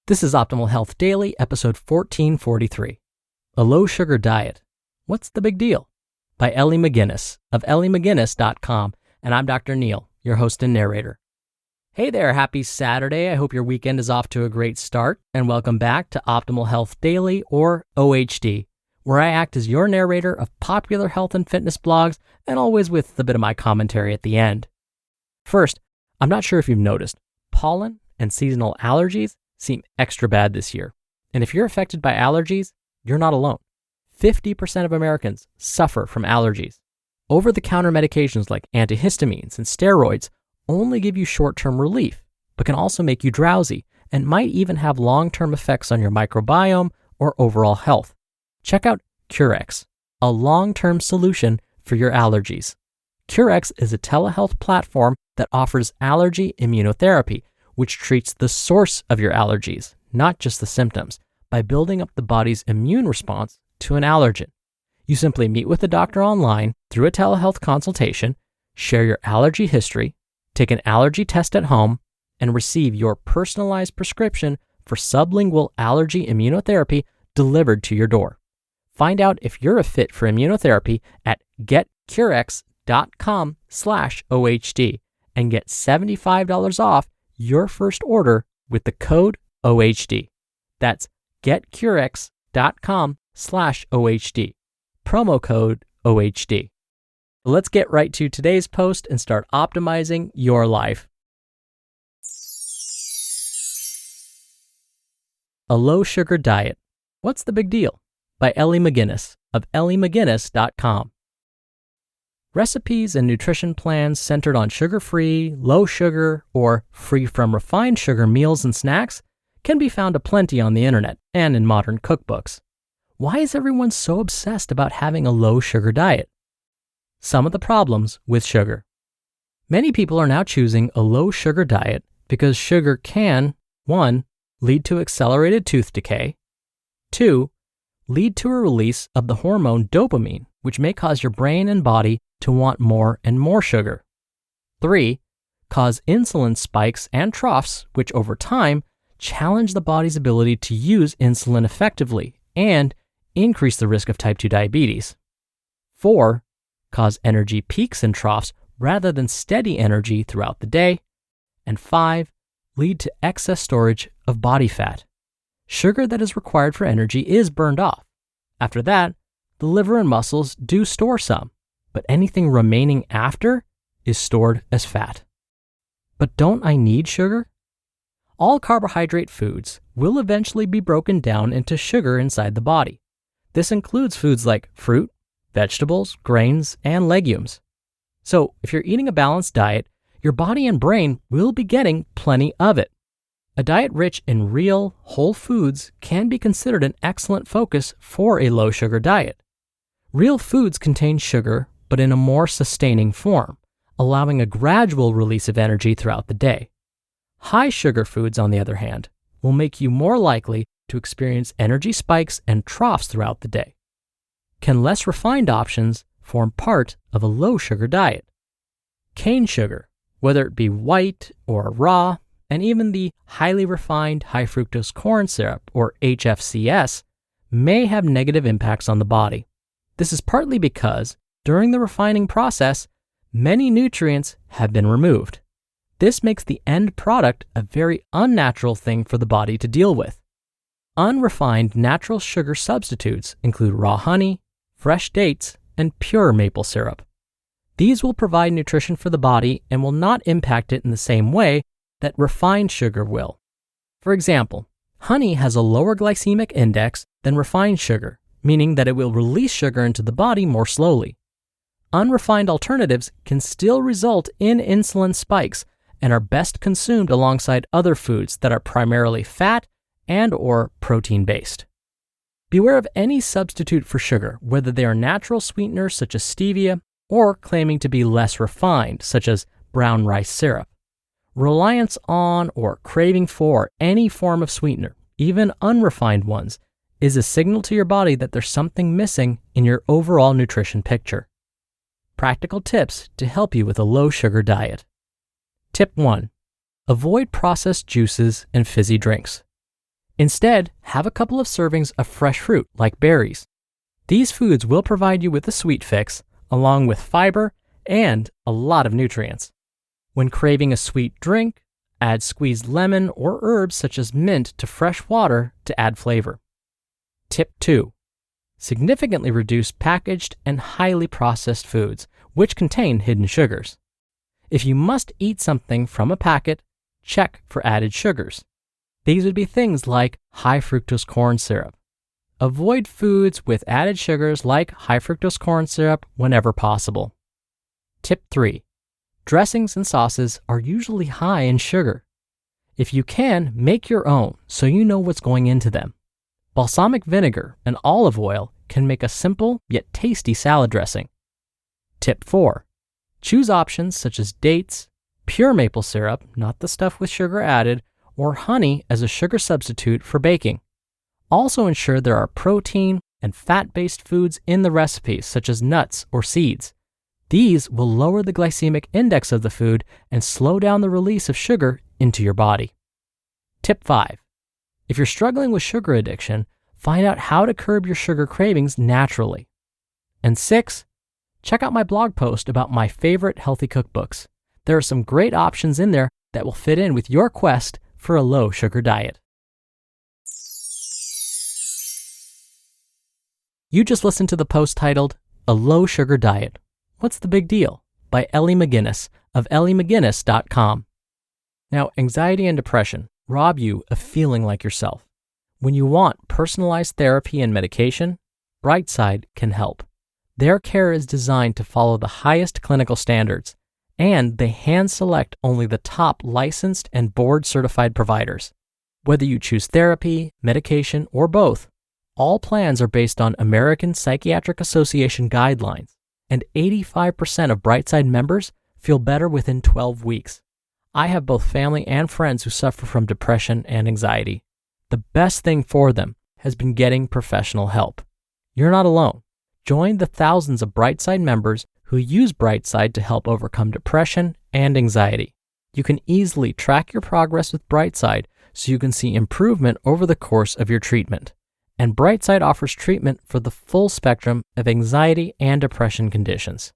This is Optimal Health Daily, episode 1443. A low sugar diet. What's the big deal? By Elly McGuinness of ellymcguinness.com. And I'm Dr. Neil, your host and narrator. Hey there, happy Saturday. I hope your weekend is off to a great start, and welcome back to Optimal Health Daily, or OHD, where I act as your narrator of popular health and fitness blogs, and always with a bit of my commentary at the end. First, I'm not sure if you've noticed, pollen and seasonal allergies seem extra bad this year. And if you're affected by allergies, you're not alone. 50% of Americans suffer from allergies. Over-the-counter medications like antihistamines and steroids only give you short-term relief, but can also make you drowsy and might even have long-term effects on your microbiome or overall health. Check out Curex, a long-term solution for your allergies. Curex is a telehealth platform that offers allergy immunotherapy, which treats the source of your allergies, not just the symptoms, by building up the body's immune response to an allergen. You simply meet with a doctor online through a telehealth consultation, share your allergy history, take an allergy test at home, and receive your personalized prescription for sublingual allergy immunotherapy delivered to your door. Find out if you're a fit for immunotherapy at getcurex.com/OHD and get $75 off your first order with the code OHD. That's getcurex.com/OHD. Promo code OHD. Let's get right to today's post and start optimizing your life. A low sugar diet. What's the big deal? By Elly McGuinness of ellymcguinness.com. Recipes and nutrition plans centered on sugar-free, low sugar, or free from refined sugar meals and snacks can be found aplenty on the internet and in modern cookbooks. Why is everyone so obsessed about having a low sugar diet? Some of the problems with sugar. Many people are now choosing a low sugar diet because sugar can, 1, lead to accelerated tooth decay, 2, lead to a release of the hormone dopamine, which may cause your brain and body to want more and more sugar. 3, cause insulin spikes and troughs, which over time challenge the body's ability to use insulin effectively and increase the risk of type 2 diabetes. 4, cause energy peaks and troughs rather than steady energy throughout the day. And 5, lead to excess storage of body fat. Sugar that is required for energy is burned off. After that, the liver and muscles do store some, but anything remaining after is stored as fat. But don't I need sugar? All carbohydrate foods will eventually be broken down into sugar inside the body. This includes foods like fruit, vegetables, grains, and legumes. So if you're eating a balanced diet, your body and brain will be getting plenty of it. A diet rich in real, whole foods can be considered an excellent focus for a low sugar diet. Real foods contain sugar, but in a more sustaining form, allowing a gradual release of energy throughout the day. High sugar foods, on the other hand, will make you more likely to experience energy spikes and troughs throughout the day. Can less refined options form part of a low sugar diet? Cane sugar, whether it be white or raw, and even the highly refined high fructose corn syrup, or HFCS, may have negative impacts on the body. This is partly because, during the refining process, many nutrients have been removed. This makes the end product a very unnatural thing for the body to deal with. Unrefined natural sugar substitutes include raw honey, fresh dates, and pure maple syrup. These will provide nutrition for the body and will not impact it in the same way that refined sugar will. For example, honey has a lower glycemic index than refined sugar, meaning that it will release sugar into the body more slowly. Unrefined alternatives can still result in insulin spikes and are best consumed alongside other foods that are primarily fat and or protein-based. Beware of any substitute for sugar, whether they are natural sweeteners such as stevia or claiming to be less refined, such as brown rice syrup. Reliance on or craving for any form of sweetener, even unrefined ones, is a signal to your body that there's something missing in your overall nutrition picture. Practical tips to help you with a low-sugar diet. Tip 1. Avoid processed juices and fizzy drinks. Instead, have a couple of servings of fresh fruit like berries. These foods will provide you with a sweet fix, along with fiber and a lot of nutrients. When craving a sweet drink, add squeezed lemon or herbs such as mint to fresh water to add flavor. Tip 2. Significantly reduce packaged and highly processed foods, which contain hidden sugars. If you must eat something from a packet, check for added sugars. These would be things like high fructose corn syrup. Avoid foods with added sugars like high fructose corn syrup whenever possible. Tip 3. Dressings and sauces are usually high in sugar. If you can, make your own so you know what's going into them. Balsamic vinegar and olive oil can make a simple yet tasty salad dressing. Tip 4. Choose options such as dates, pure maple syrup, not the stuff with sugar added, or honey as a sugar substitute for baking. Also ensure there are protein and fat-based foods in the recipes such as nuts or seeds. These will lower the glycemic index of the food and slow down the release of sugar into your body. Tip 5. If you're struggling with sugar addiction, find out how to curb your sugar cravings naturally. And 6. Check out my blog post about my favorite healthy cookbooks. There are some great options in there that will fit in with your quest for a low sugar diet. You just listened to the post titled, A Low Sugar Diet. What's the Big Deal? By Elly McGuinness of ellymcguinness.com. Now, anxiety and depression rob you of feeling like yourself. When you want personalized therapy and medication, Brightside can help. Their care is designed to follow the highest clinical standards, and they hand-select only the top licensed and board-certified providers. Whether you choose therapy, medication, or both, all plans are based on American Psychiatric Association guidelines, and 85% of Brightside members feel better within 12 weeks. I have both family and friends who suffer from depression and anxiety. The best thing for them has been getting professional help. You're not alone. Join the thousands of Brightside members who use Brightside to help overcome depression and anxiety. You can easily track your progress with Brightside so you can see improvement over the course of your treatment. And Brightside offers treatment for the full spectrum of anxiety and depression conditions.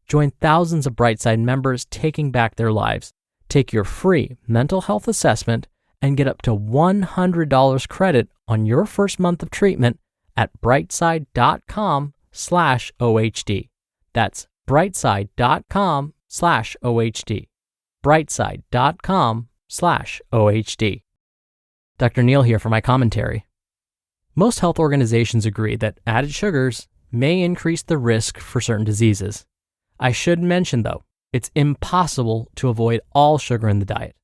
Join thousands of Brightside members taking back their lives. Take your free mental health assessment and get up to $100 credit on your first month of treatment at brightside.com/OHD. That's brightside.com/OHD. brightside.com/OHD. Dr. Neal here for my commentary. Most health organizations agree that added sugars may increase the risk for certain diseases. I should mention, though, it's impossible to avoid all sugar in the diet.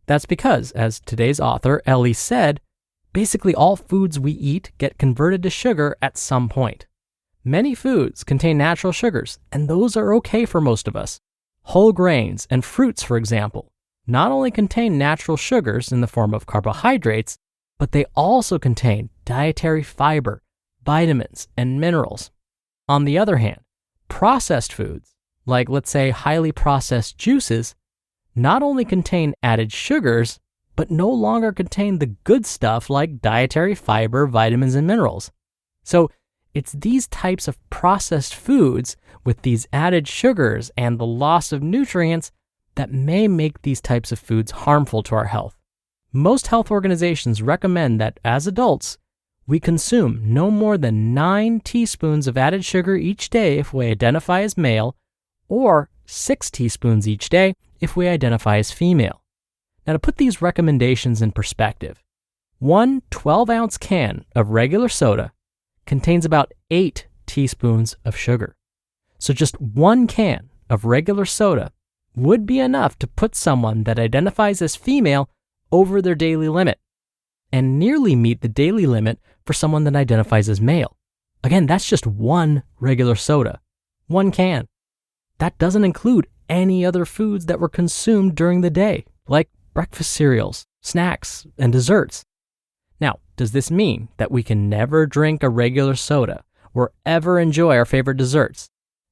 That's because, as today's author, Elly, said, basically all foods we eat get converted to sugar at some point. Many foods contain natural sugars, and those are okay for most of us. Whole grains and fruits, for example, not only contain natural sugars in the form of carbohydrates, but they also contain dietary fiber, vitamins, and minerals. On the other hand, processed foods, like let's say highly processed juices, not only contain added sugars, but no longer contain the good stuff like dietary fiber, vitamins, and minerals. So it's these types of processed foods with these added sugars and the loss of nutrients that may make these types of foods harmful to our health. Most health organizations recommend that as adults, we consume no more than 9 teaspoons of added sugar each day if we identify as male, or 6 teaspoons each day if we identify as female. Now, to put these recommendations in perspective, one 12-ounce can of regular soda contains about 8 teaspoons of sugar. So just one can of regular soda would be enough to put someone that identifies as female over their daily limit, and nearly meet the daily limit for someone that identifies as male. Again, that's just one regular soda, one can. That doesn't include any other foods that were consumed during the day, like breakfast cereals, snacks, and desserts. Now, does this mean that we can never drink a regular soda or ever enjoy our favorite desserts?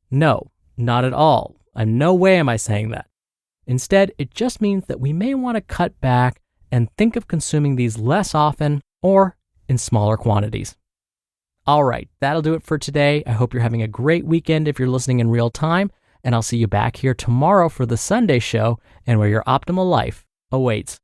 No, not at all. In no way am I saying that. Instead, it just means that we may want to cut back and think of consuming these less often or in smaller quantities. All right, that'll do it for today. I hope you're having a great weekend if you're listening in real time, and I'll see you back here tomorrow for the Sunday show and where your optimal life awaits.